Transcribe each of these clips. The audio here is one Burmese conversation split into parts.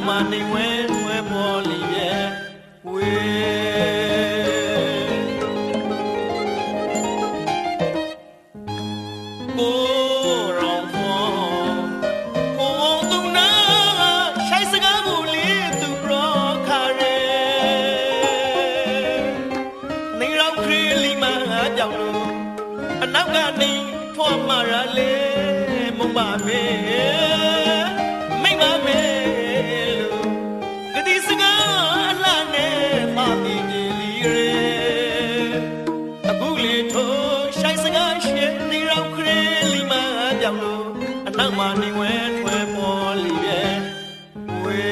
မှာနေဝဲဝဲပေါ်လီရဲ့ဝေကိုရောင်ဖော်ကိုသူနာရှိုက်စကားကိုလေးသူပရောခါရဲနေရောက်ခရီးလီမာကြောင့်လို့အနောက်ကနေထွားမာရလေမုံပါမေမိမမေလို့ဂတိစကားအလှနဲ့ပါတီကြီးလီရဲအခုလေထိုးရှိုက်စကားရှင်နေရောက်ခရီးလီမာကြောင့်လို့အနောက်မှာနေဝဲထွဲပေါ်လီရဲ့ဝေ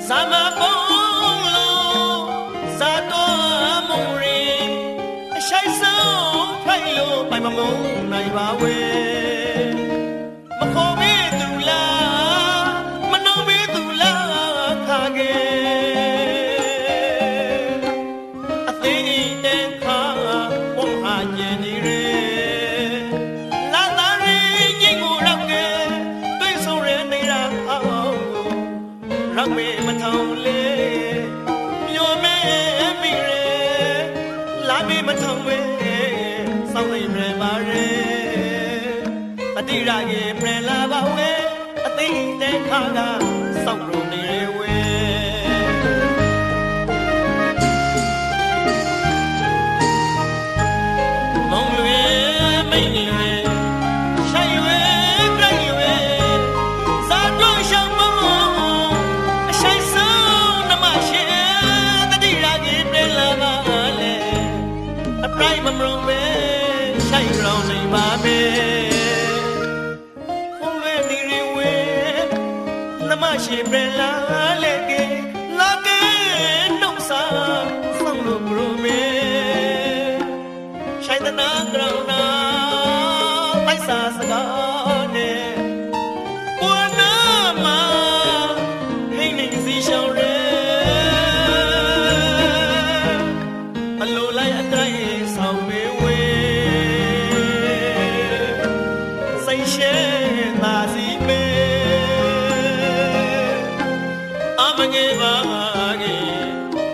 ဇာမပုံလို့ဇာတော်မုံရင်အရှိုက်ဆုံးဖိုင်လို့ပိုင်မမုံနိုင်ပါဝေမခေါ်မေးသူလားမနှောမေးသူလားခါခဲ့အသေးတန်ခါဘုံဟာကျင်နေရဲလာသားရင်ငိတ်ကိုရောက်ခဲ့တွေ့ဆုံရနေတာအောင်ရောက်မေးမထောင်လေမျောမဲမိရဲလာမေးမထောင်ဝဲစောင်းနေရပါရဲအတိရကေပြန်လာပါဝဲအသိတဲ့ခါကစောင့်လို့နေရဝဲမုံလွေမိတ်လွေရှိုင်ရွယ်ပြိုင်ရွယ်ဇာတော့ရှောင်းမအရှိုင်ဆုံးနမရှိတတိရကေပြန်လာပါလေအပရိုက်မမရုံပဲရှိုင်ရောင်းနေပါပဲရှိပြန်လာလေကေလာကေနှုတ်စာဆောင်လို့ဘရုမေရှိုင်းတနာကရောနာတိုက်စာစကားနဲ့ဘဝနာမှာဟိနေစီရှောင်းရဲအလိုလိုက်အတိုင်းဆောင်မေဝေစိတ်ရှဲသာစီမေမငယ်ပါကေ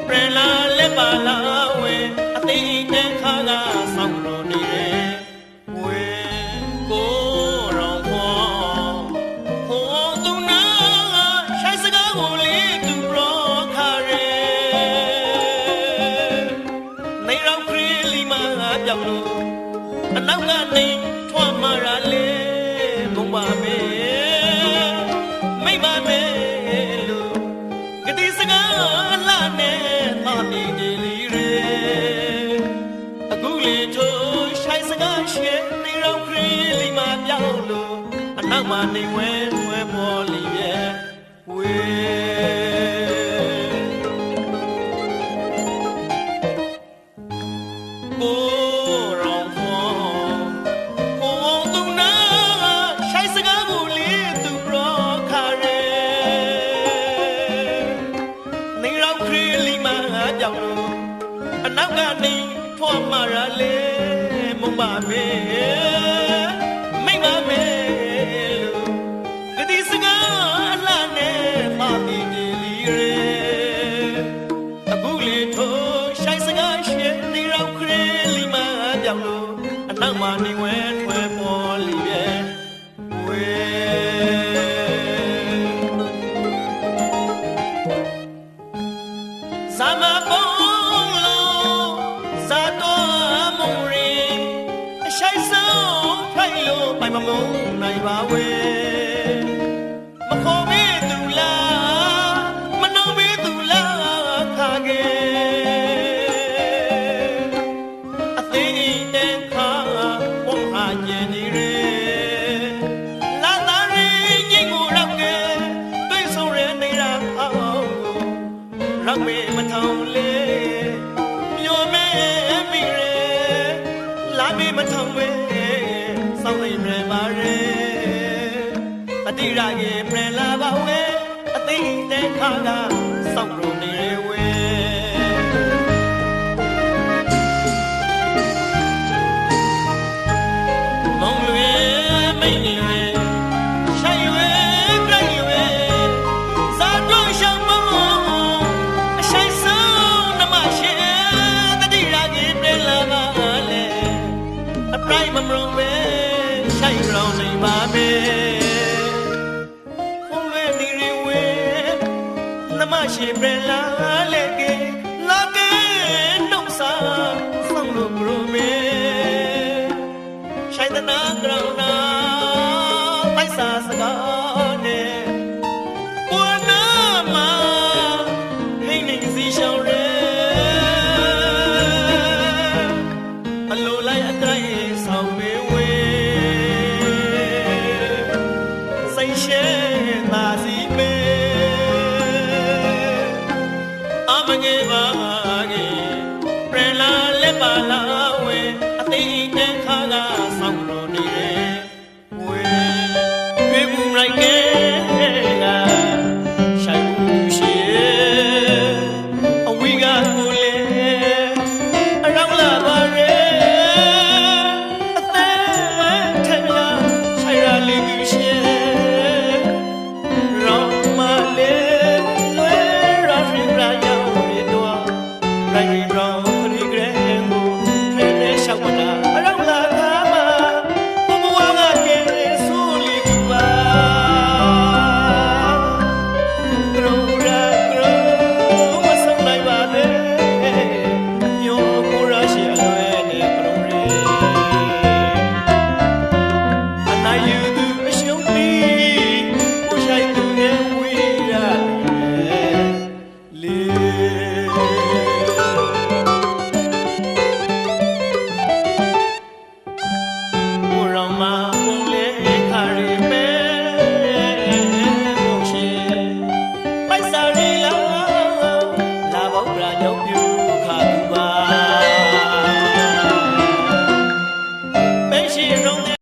ပြန်လာလက်ပါလာဝဲအသိတဲ့ခါကဆောင်လို့နေတယ်ဝဲကိုရောင်ဖော်ဟိုသူနာရှိုက်စကားကိုလေးသူရောခါရဲနေရောက်ခရီးလီမာပြောင်းလို့အနောက်ကနေထွားမာရလေဘုံပါမေမိမမေဂတိစကားအလှနဲ့ပါတီကြီးလီရဲအခုလေထိုးရှိုက်စကားရှင်နေရောက်ခရီးလီမာပြောင်းလို့အနောက်မှာနေဝဲဝဲပေါ်လီရဲ့ဝေကိုရောင်ဖော်ကိုသူနာရှိုက်စကားကိုလေးသူပရောခါရဲနေရောက်ခရီးလီမာကြောင့်လို့အနောက်ကနေထွားမာရလေမုံပါမေမိမမေလို့ဂတိစကားအလှနဲ့ပါတီကြီးလီရဲအခုလေထိုးရှိုက်စကားရှင်နေရောက်ခရီးလီမာကြောင့်လို့အနောက်မှာနေဝဲထွဲပေါ်လီရဲ့ဝေဇာမပုံလို့ဇာတော်မုံရင်အရှိုက်ဆုံးဖိုင်လို့ပိုင်မမုံနိုင်ပါဝဲမခေါ်မေးသူလားမနှောမေးသူလားခါခဲ့အသေးတန်ခါဘုံဟာကျင်နေရဲလာသားရင်ငိတ်ကိုရောက်ခဲ့တွေ့ဆုံရနေတာအောင်ရောက်မေးမထောင်လေမျောမဲမိရဲလာမေးမထောင်ဝဲစောင်းနေရပါရဲအတိရကေပြန်လာပါဝဲအသိတဲ့ခါကစောင့်လို့နေဝဲမုံလွေ မိန်နေဆိုင်ရွယ်ကြိုက်ရွယ်ဇာတို့ရှောင်းမောအဆိုင်ဆုံးနမရှိတတိရာကြီးပြန်လာပါလေအပရိုက်မမရုံပဲဆိုင်ရောင်းနေပါပဲခုဝဲနေရဝဲနမရှိပြန်လာလေကေလာကေနှုတ်စာဆောင်လို့ဘရုံမေဆိုင်တနာကရောင်းနာတိုက်စာစကားနဲ့ပွာနာမဟိနေစီရှောင်းရဲအလိုလိုက်အတိုင်းဆောင်